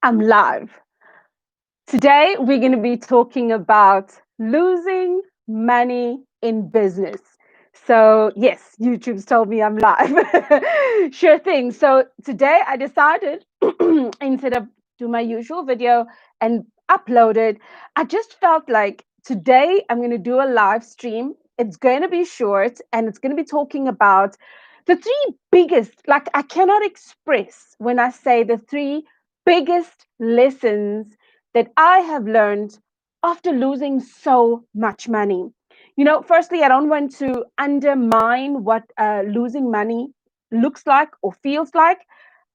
I'm live. Today, we're going to be talking about losing money in business. So, yes, YouTube's told me I'm live. Sure thing. So, today I decided instead of do my usual video and upload it, I just felt like today I'm going to do a live stream. It's going to be short and it's going to be talking about the three biggest, like I cannot express when I say the three biggest lessons that I have learned after losing so much money. Firstly, I don't want to undermine what losing money looks like or feels like.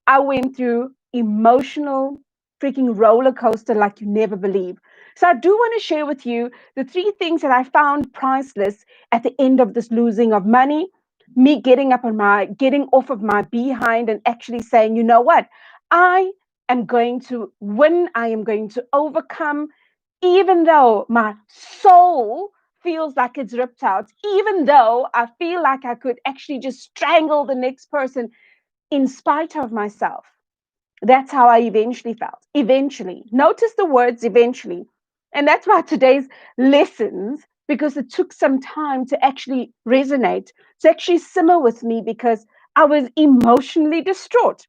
I went through emotional freaking roller coaster like you never believe. So I do want to share with you the three things that I found priceless at the end of this losing of money. Me getting off of my behind and actually saying, you know what? I am going to win. I am going to overcome, even though my soul feels like it's ripped out, even though I feel like I could actually just strangle the next person in spite of myself. That's how I eventually felt. Eventually. Notice the words eventually. And that's why today's lessons, because it took some time to actually resonate, to actually simmer with me because I was emotionally distraught.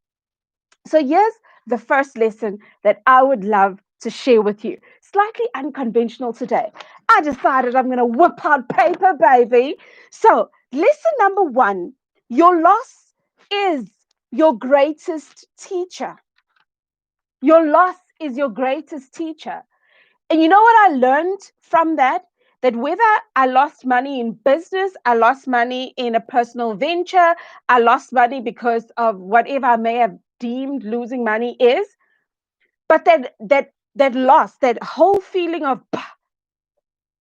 So here's the first lesson that I would love to share with you. Slightly unconventional today. I decided I'm going to whip out paper, baby. So, lesson number one, your loss is your greatest teacher. Your loss is your greatest teacher. And you know what I learned from that? That whether I lost money in business, I lost money in a personal venture, I lost money because of whatever I may have deemed losing money is, but that loss, that whole feeling of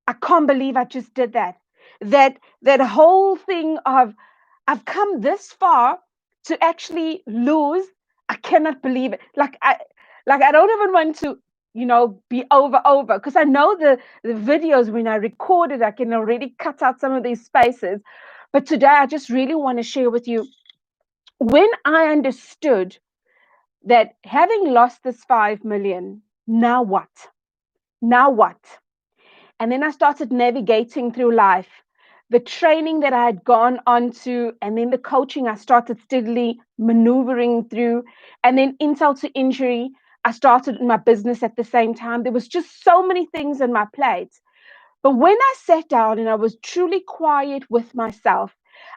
I can't believe I just did that. That whole thing of I've come this far to actually lose. I cannot believe it. Like I don't even want to, be over because I know the videos when I recorded, I can already cut out some of these spaces. But today I just really want to share with you when I understood that having lost this 5 million, now what? Now what? And then I started navigating through life. The training that I had gone on to, and then the coaching I started steadily maneuvering through, and then insult to injury, I started in my business at the same time. There was just so many things on my plate. But when I sat down and I was truly quiet with myself,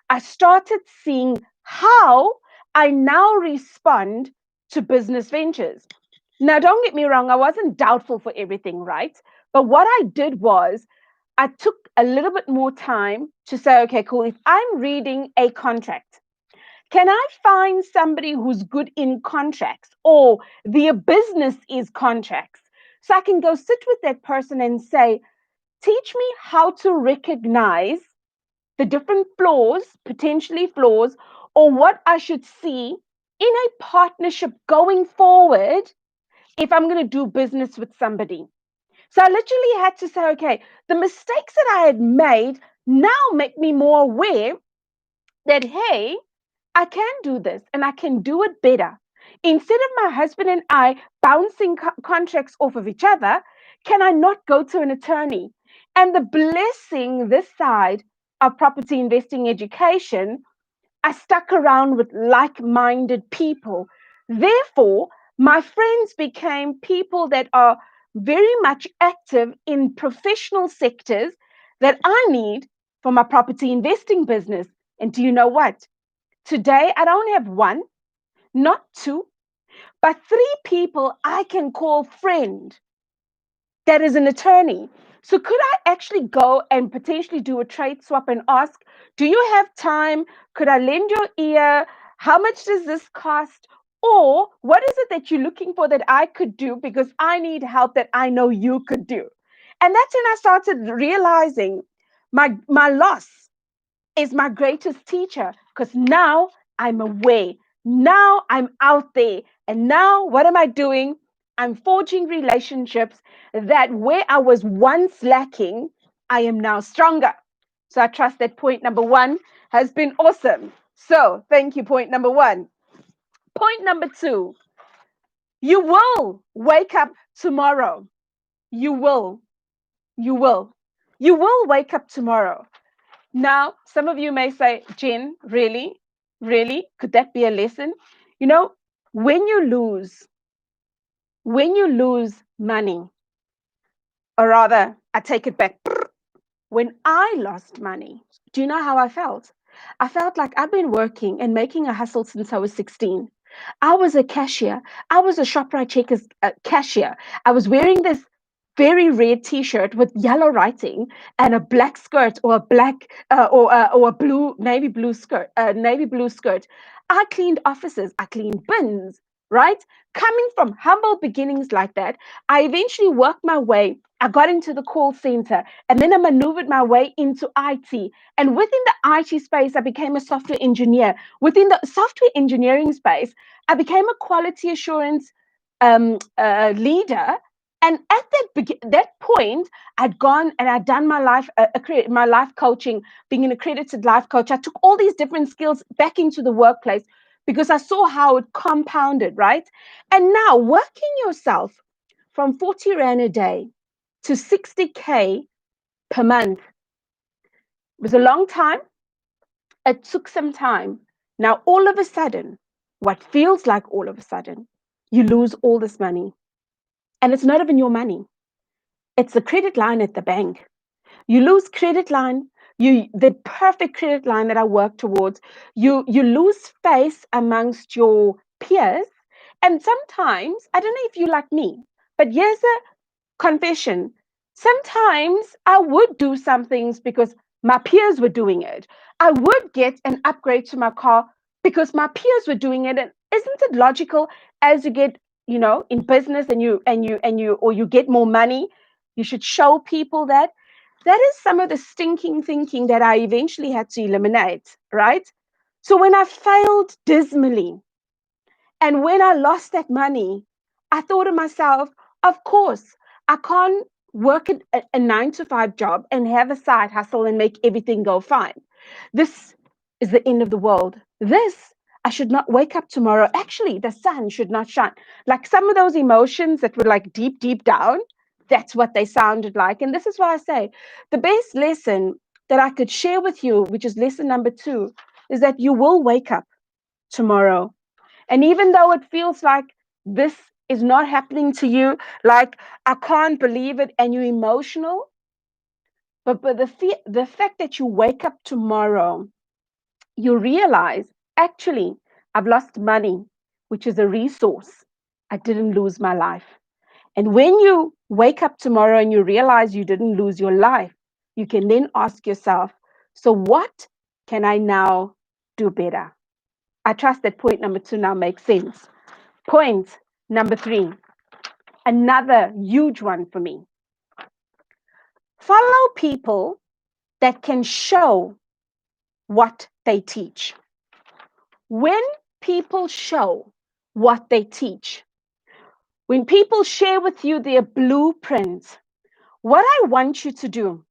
I started seeing how I now respond to business ventures. Now, don't get me wrong, I wasn't doubtful for everything, right? But what I did was I took a little bit more time to say, okay, cool, if I'm reading a contract, can I find somebody who's good in contracts or their business is contracts? So I can go sit with that person and say, teach me how to recognize the different flaws, potentially flaws, or what I should see in a partnership going forward if I'm going to do business with somebody. So I literally had to say, okay, the mistakes that I had made now make me more aware that, hey, I can do this and I can do it better. Instead of my husband and I bouncing contracts off of each other, can I not go to an attorney? And the blessing this side of property investing education, I stuck around with like minded people. Therefore, my friends became people that are very much active in professional sectors that I need for my property investing business. And do you know what? Today, I don't have one, not two, but three people I can call friend that is an attorney. So could I actually go and potentially do a trade swap and ask, do you have time? Could I lend your ear? How much does this cost? Or what is it that you're looking for that I could do because I need help that I know you could do? And that's when I started realizing my loss is my greatest teacher because now I'm aware. Now I'm out there. And now what am I doing? I'm forging relationships that where I was once lacking, I am now stronger. So I trust that point number one has been awesome. So thank you, point number one. Point number two, You will wake up tomorrow. You will. You will. You will wake up tomorrow. Now, some of you may say, Jen, really? Really? Could that be a lesson? You know, when you lose, when you lose money, or rather, I take it back. When I lost money, do you know how I felt? I felt like I've been working and making a hustle since I was 16. I was a cashier. I was a ShopRite Checkers cashier. I was wearing this very red t-shirt with yellow writing and a black skirt or a black or a blue navy blue skirt. I cleaned offices. I cleaned bins. Right? Coming from humble beginnings like that, I eventually worked my way. I got into the call center and then I maneuvered my way into IT. And within the IT space, I became a software engineer. Within the software engineering space, I became a quality assurance leader. And at that point, I'd gone and I'd done my life coaching, being an accredited life coach. I took all these different skills back into the workplace because I saw how it compounded, right? And now working yourself from 40 Rand a day to 60K per month was a long time. It took some time. Now, all of a sudden, what feels like all of a sudden, you lose all this money. And it's not even your money. It's the credit line at the bank. You lose credit line, the perfect credit line that I work towards. You lose face amongst your peers. And sometimes, I don't know if you like me, but here's a confession. Sometimes I would do some things because my peers were doing it. I would get an upgrade to my car because my peers were doing it. And isn't it logical as you get, in business or you get more money, you should show people that? That is some of the stinking thinking that I eventually had to eliminate, right? So when I failed dismally, and when I lost that money, I thought to myself, of course, I can't work at a 9 to 5 job and have a side hustle and make everything go fine. This is the end of the world. I should not wake up tomorrow. Actually, the sun should not shine. Like some of those emotions that were like deep, deep down, that's what they sounded like. And this is why I say the best lesson that I could share with you, which is lesson number 2, is that you will wake up tomorrow, and even though it feels like this is not happening to you, like I can't believe it, and you're emotional, but the fact that you wake up tomorrow, you realize actually I've lost money, which is a resource. I didn't lose my life. And when you wake up tomorrow and you realize you didn't lose your life, you can then ask yourself, so what can I now do better? I trust that point number 2 now makes sense. Point number 3, another huge one for me. Follow people that can show what they teach. When people show what they teach, when people share with you their blueprints, what I want you to do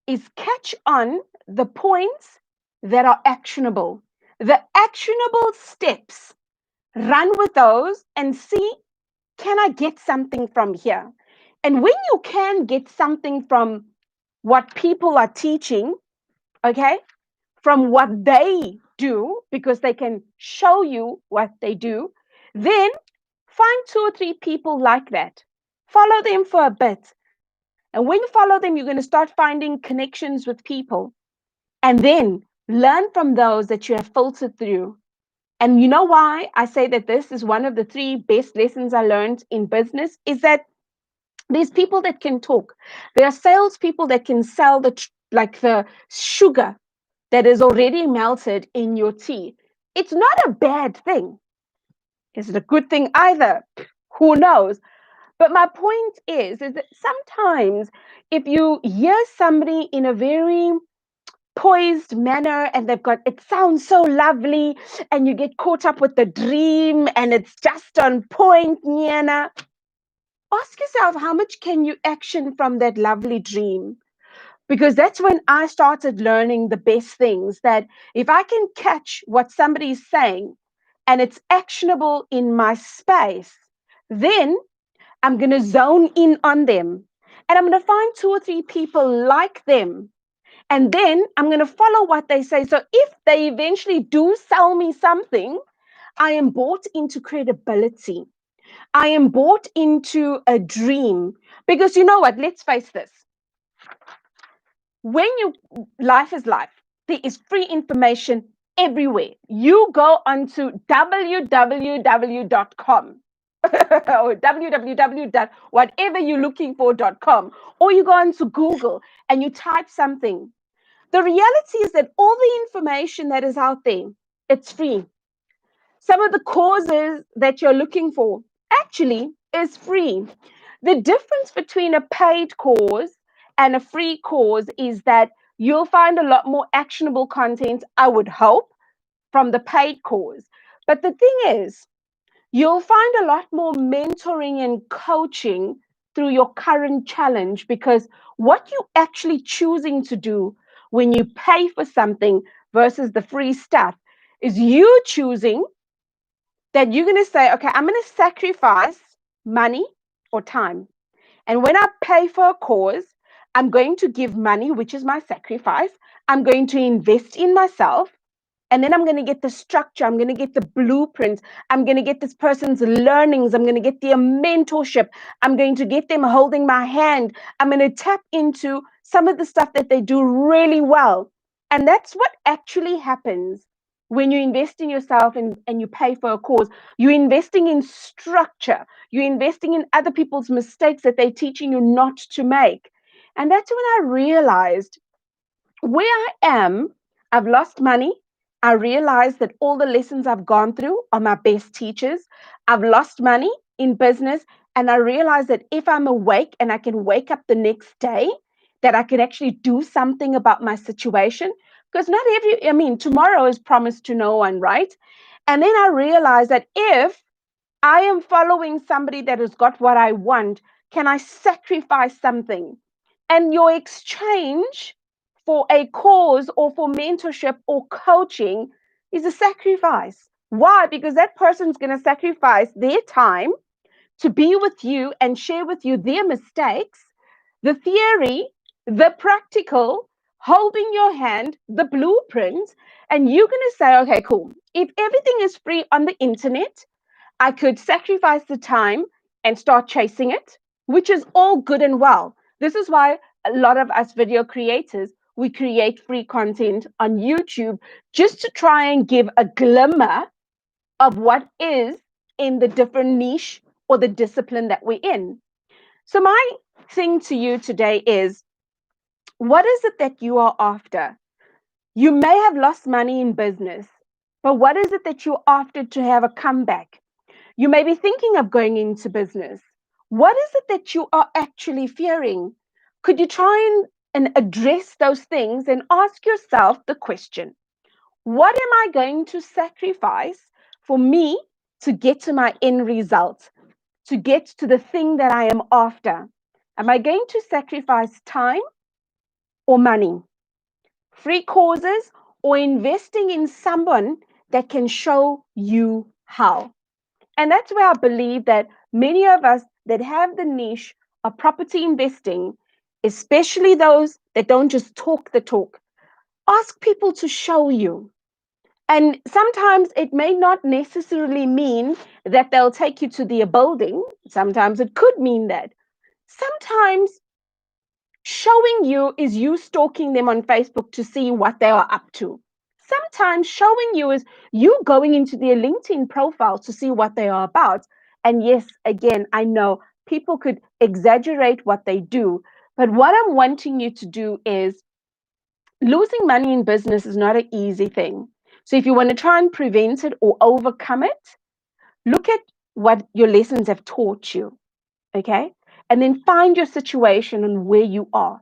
is catch on the points that are actionable, the actionable steps. Run with those and see, can I get something from here? And when you can get something from what people are teaching, okay, from what they do, because they can show you what they do, then find 2 or 3 people like that. Follow them for a bit. And when you follow them, you're going to start finding connections with people. And then learn from those that you have filtered through. And you know why I say that this is one of the 3 best lessons I learned in business is that there's people that can talk. There are salespeople that can sell the sugar that is already melted in your tea. It's not a bad thing. Is it a good thing either? Who knows? But my point is that sometimes if you hear somebody in a very poised manner and it sounds so lovely and you get caught up with the dream and it's just on point, Niana, ask yourself, how much can you action from that lovely dream? Because that's when I started learning the best things, that if I can catch what somebody is saying and it's actionable in my space, Then I'm going to zone in on them and I'm going to find 2 or 3 people like them. And then I'm going to follow what they say. So if they eventually do sell me something, I am bought into credibility. I am bought into a dream. Because you know what? Let's face this. When life is life, there is free information everywhere. You go onto www.com or www. Whatever you're looking for.com, or you go onto Google and you type something. The reality is that all the information that is out there, it's free. Some of the causes that you're looking for actually is free. The difference between a paid cause and a free cause is that you'll find a lot more actionable content, I would hope, from the paid cause. But the thing is, you'll find a lot more mentoring and coaching through your current challenge, because what you're actually choosing to do when you pay for something versus the free stuff is you choosing that you're going to say, okay, I'm going to sacrifice money or time. And when I pay for a cause, I'm going to give money, which is my sacrifice. I'm going to invest in myself. And then I'm going to get the structure. I'm going to get the blueprint. I'm going to get this person's learnings. I'm going to get their mentorship. I'm going to get them holding my hand. I'm going to tap into some of the stuff that they do really well. And that's what actually happens when you invest in yourself and you pay for a cause. You're investing in structure. You're investing in other people's mistakes that they're teaching you not to make. And that's when I realized where I am, I've lost money. I realize that all the lessons I've gone through are my best teachers. I've lost money in business. And I realize that if I'm awake and I can wake up the next day, that I can actually do something about my situation. Because tomorrow is promised to no one, right? And then I realize that if I am following somebody that has got what I want, can I sacrifice something? And your exchange for a cause or for mentorship or coaching is a sacrifice. Why? Because that person's going to sacrifice their time to be with you and share with you their mistakes, the theory, the practical, holding your hand, the blueprint. And you're going to say, okay, cool. If everything is free on the internet, I could sacrifice the time and start chasing it, which is all good and well. This is why a lot of us video creators, we create free content on YouTube just to try and give a glimmer of what is in the different niche or the discipline that we're in. So my thing to you today is, what is it that you are after? You may have lost money in business, but what is it that you're after to have a comeback? You may be thinking of going into business. What is it that you are actually fearing? Could you try and address those things and ask yourself the question, what am I going to sacrifice for me to get to my end result, to get to the thing that I am after? Am I going to sacrifice time or money, free causes, or investing in someone that can show you how? And that's where I believe that many of us that have the niche of property investing, especially those that don't just talk the talk, ask people to show you. And sometimes it may not necessarily mean that they'll take you to their building. Sometimes it could mean that. Sometimes showing you is you stalking them on Facebook to see what they are up to. Sometimes showing you is you going into their LinkedIn profile to see what they are about. And yes, again, I know people could exaggerate what they do, but what I'm wanting you to do is, losing money in business is not an easy thing. So if you want to try and prevent it or overcome it, look at what your lessons have taught you, okay? And then find your situation and where you are.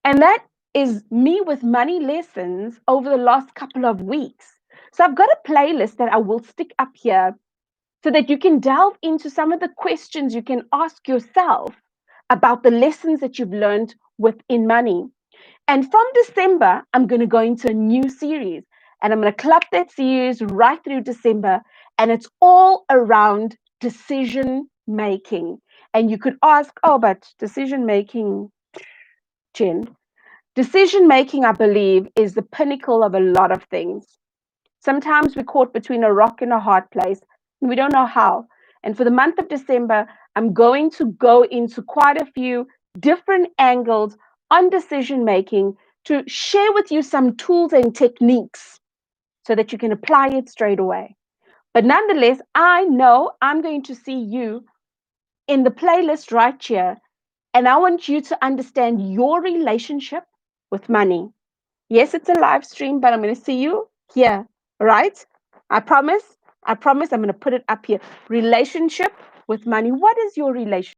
And that is me with money lessons over the last couple of weeks. So I've got a playlist that I will stick up here so that you can delve into some of the questions you can ask yourself about the lessons that you've learned within money. And from December, I'm going to go into a new series, and I'm going to club that series right through December. And it's all around decision making. And you could ask, oh, but decision making, Jen, decision making, I believe, is the pinnacle of a lot of things. Sometimes we're caught between a rock and a hard place, and we don't know how. And for the month of December, I'm going to go into quite a few different angles on decision making to share with you some tools and techniques so that you can apply it straight away. But nonetheless, I know I'm going to see you in the playlist right here, and I want you to understand your relationship with money. Yes, it's a live stream, but I'm going to see you here, right? I promise. I promise I'm going to put it up here. Relationship with money. What is your relationship?